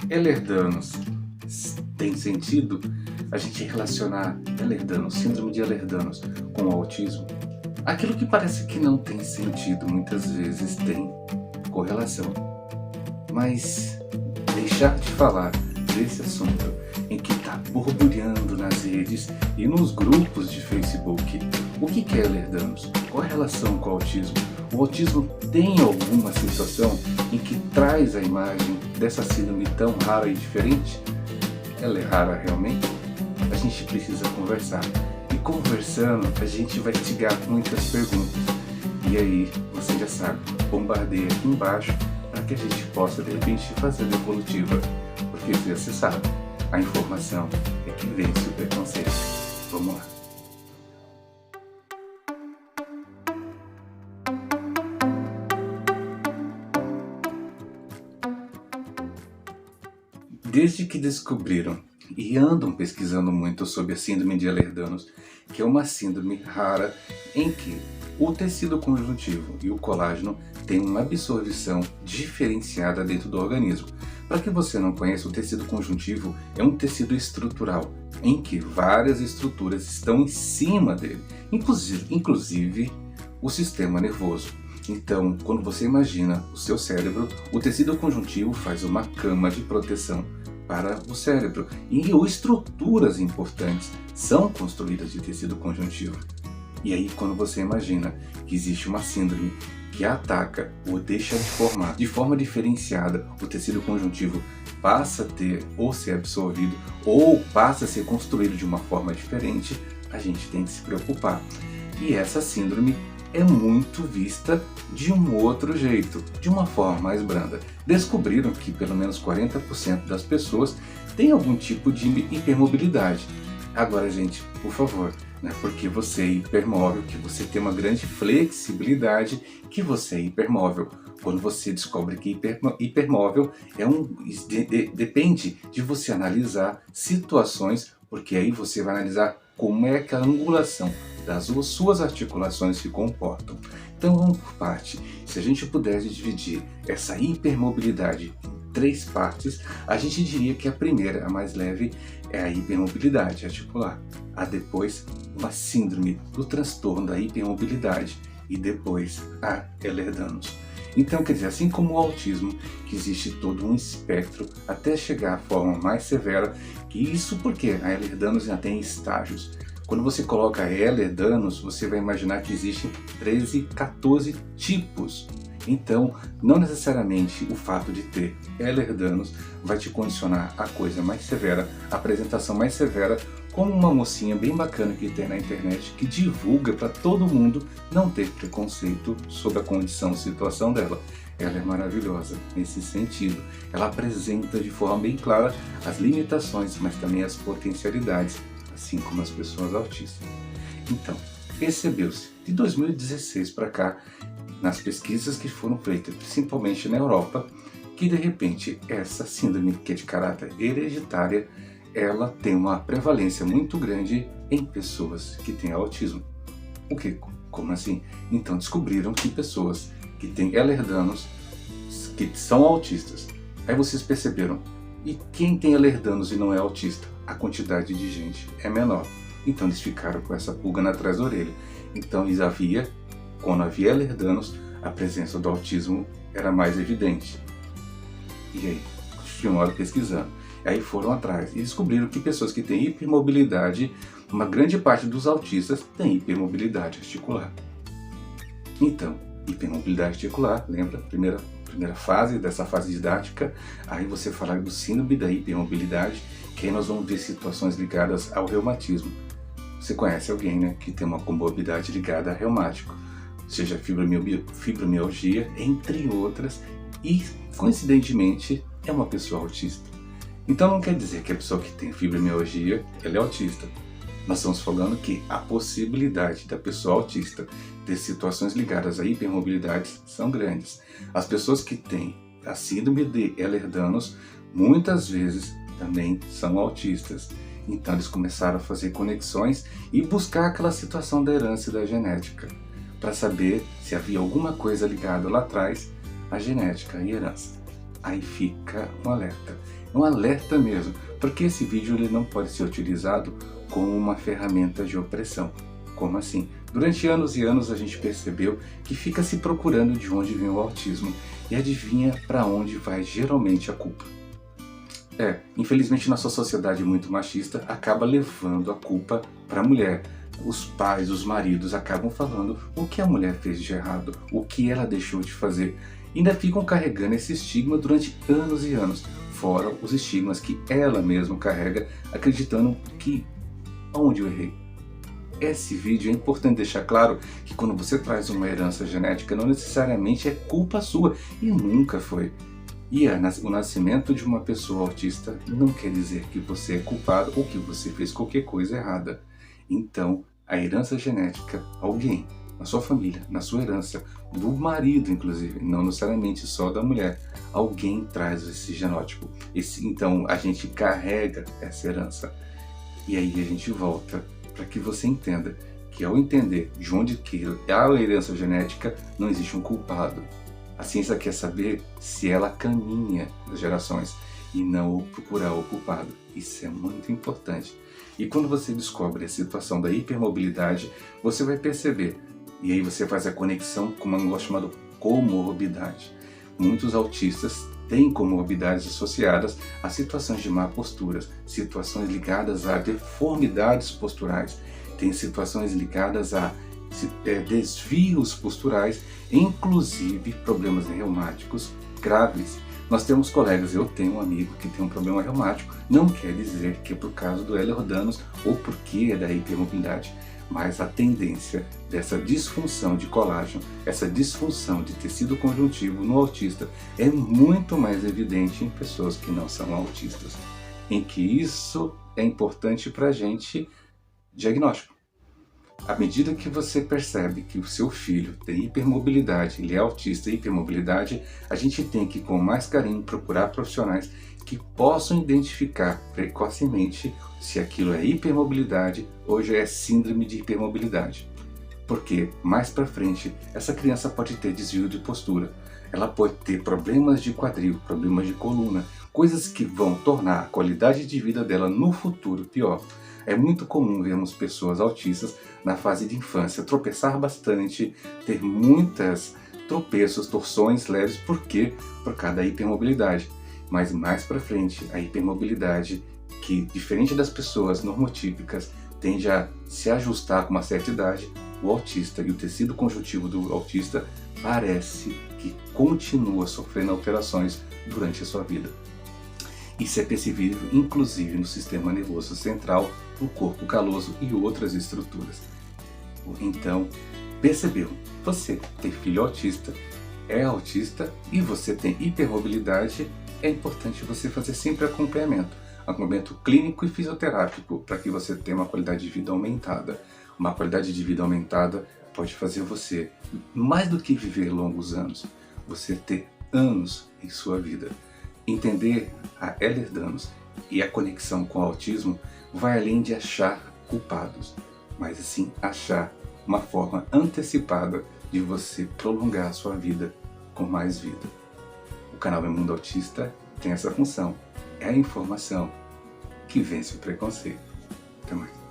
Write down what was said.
Ehlers-Danlos tem sentido a gente relacionar Ehlers-Danlos, síndrome de Ehlers-Danlos, com o autismo? Aquilo que parece que não tem sentido, muitas vezes tem correlação. Mas deixar de falar desse assunto em que está borbulhando nas redes e nos grupos de Facebook, o que é Ehlers-Danlos? Qual a relação com o autismo? O autismo tem alguma situação em que traz a imagem dessa síndrome tão rara e diferente? Ela é rara realmente? A gente precisa conversar. E conversando, a gente vai tirar muitas perguntas. E aí, você já sabe, bombardeia aqui embaixo para que a gente possa, de repente, fazer a devolutiva. Porque você sabe, a informação é que vence o preconceito. Vamos lá. Desde que descobriram e andam pesquisando muito sobre a síndrome de Ehlers-Danlos, que é uma síndrome rara em que o tecido conjuntivo e o colágeno têm uma absorção diferenciada dentro do organismo. Para quem você não conhece, o tecido conjuntivo é um tecido estrutural em que várias estruturas estão em cima dele, inclusive o sistema nervoso. Então, quando você imagina o seu cérebro, o tecido conjuntivo faz uma cama de proteção para o cérebro e estruturas importantes são construídas de tecido conjuntivo. E aí, quando você imagina que existe uma síndrome que ataca ou deixa de formar de forma diferenciada, o tecido conjuntivo passa a ter ou ser absorvido ou passa a ser construído de uma forma diferente, a gente tem que se preocupar. E essa síndrome é muito vista de um outro jeito, de uma forma mais branda. Descobriram que pelo menos 40% das pessoas têm algum tipo de hipermobilidade. Agora, gente, por favor, não é porque você é hipermóvel que você tem uma grande flexibilidade que você é hipermóvel. Quando você descobre que hipermóvel depende de você analisar situações, porque aí você vai analisar como é que a angulação das suas articulações se comportam. Então vamos por parte. Se a gente pudesse dividir essa hipermobilidade em 3 partes, a gente diria que a primeira, a mais leve, é a hipermobilidade articular. Há depois uma síndrome do transtorno da hipermobilidade e depois a Ehlers-Danlos. Então, quer dizer, assim como o autismo, que existe todo um espectro até chegar à forma mais severa, que isso porque a Ehlers-Danlos já tem estágios. Quando você coloca Ehlers-Danlos, você vai imaginar que existem 13, 14 tipos. Então, não necessariamente o fato de ter Ehlers-Danlos vai te condicionar a coisa mais severa, a apresentação mais severa, como uma mocinha bem bacana que tem na internet que divulga para todo mundo não ter preconceito sobre a condição, situação dela. Ela é maravilhosa nesse sentido. Ela apresenta de forma bem clara as limitações, mas também as potencialidades, assim como as pessoas autistas. Então, percebeu-se de 2016 para cá, nas pesquisas que foram feitas, principalmente na Europa, que de repente essa síndrome, que é de caráter hereditária, ela tem uma prevalência muito grande em pessoas que têm autismo. O que? Como assim? Então descobriram que pessoas que têm Ehlers-Danlos, que são autistas. Aí vocês perceberam, e quem tem Ehlers-Danlos e não é autista? A quantidade de gente é menor. Então eles ficaram com essa pulga atrás da orelha. Então quando havia Ehlers-Danlos, a presença do autismo era mais evidente. E aí, continuaram pesquisando. Aí foram atrás e descobriram que pessoas que têm hipermobilidade, uma grande parte dos autistas tem hipermobilidade articular. Então, hipermobilidade articular, lembra? Primeira fase dessa fase didática, aí você fala do síndrome da hipermobilidade, que aí nós vamos ver situações ligadas ao reumatismo. Você conhece alguém, né, que tem uma comorbidade ligada a reumático, seja fibromialgia, entre outras, e coincidentemente é uma pessoa autista. Então não quer dizer que a pessoa que tem fibromialgia, ela é autista. Nós estamos falando que a possibilidade da pessoa autista ter situações ligadas a hipermobilidades são grandes. As pessoas que têm a síndrome de Ehlers-Danlos muitas vezes também são autistas. Então eles começaram a fazer conexões e buscar aquela situação da herança e da genética, para saber se havia alguma coisa ligada lá atrás à genética e herança. aí fica um alerta. Um alerta mesmo, porque esse vídeo ele não pode ser utilizado como uma ferramenta de opressão. Como assim? Durante anos e anos a gente percebeu que fica se procurando de onde vem o autismo e adivinha para onde vai geralmente a culpa. Infelizmente nossa sociedade muito machista acaba levando a culpa para a mulher. Os pais, os maridos acabam falando o que a mulher fez de errado, o que ela deixou de fazer. E ainda ficam carregando esse estigma durante anos e anos, fora os estigmas que ela mesma carrega, acreditando que onde eu errei. Esse vídeo é importante deixar claro que quando você traz uma herança genética não necessariamente é culpa sua, e nunca foi. E o nascimento de uma pessoa autista não quer dizer que você é culpado ou que você fez qualquer coisa errada. Então, a herança genética, alguém na sua família, na sua herança, do marido inclusive, não necessariamente só da mulher, alguém traz esse genótipo. Então, a gente carrega essa herança. E aí a gente volta para que você entenda que ao entender de onde que há a herança genética, não existe um culpado. A ciência quer saber se ela caminha nas gerações e não procurar o culpado. Isso é muito importante. E quando você descobre a situação da hipermobilidade, você vai perceber, e aí você faz a conexão com um negócio chamado comorbidade. Muitos autistas têm comorbidades associadas a situações de má posturas, situações ligadas a deformidades posturais, tem situações ligadas a desvios posturais, inclusive problemas reumáticos graves. Nós temos colegas, eu tenho um amigo que tem um problema reumático, não quer dizer que é por causa do Ehlers-Danlos ou porque é da hipermobilidade, mas a tendência dessa disfunção de colágeno, essa disfunção de tecido conjuntivo no autista é muito mais evidente em pessoas que não são autistas, em que isso é importante para a gente diagnóstico. À medida que você percebe que o seu filho tem hipermobilidade, ele é autista e hipermobilidade, a gente tem que com mais carinho procurar profissionais que possam identificar precocemente se aquilo é hipermobilidade ou já é síndrome de hipermobilidade. Porque mais para frente essa criança pode ter desvio de postura, ela pode ter problemas de quadril, problemas de coluna, coisas que vão tornar a qualidade de vida dela no futuro pior. É muito comum vermos pessoas autistas na fase de infância tropeçar bastante, ter muitas tropeços, torções leves, por quê? Por causa da hipermobilidade. Mas mais para frente, a hipermobilidade, que diferente das pessoas normotípicas, tende a se ajustar com uma certa idade, o autista e o tecido conjuntivo do autista parece que continua sofrendo alterações durante a sua vida. Isso é percebível inclusive no sistema nervoso central, no corpo caloso e outras estruturas. Então, percebeu? Você tem filho autista, é autista e você tem hipermobilidade, é importante você fazer sempre acompanhamento clínico e fisioterápico para que você tenha uma qualidade de vida aumentada. Uma qualidade de vida aumentada pode fazer você, mais do que viver longos anos, você ter anos em sua vida. Entender a Ehlers-Danlos e a conexão com o autismo vai além de achar culpados, mas sim achar uma forma antecipada de você prolongar a sua vida com mais vida. O canal Meu Mundo Autista tem essa função, é a informação que vence o preconceito. Até mais.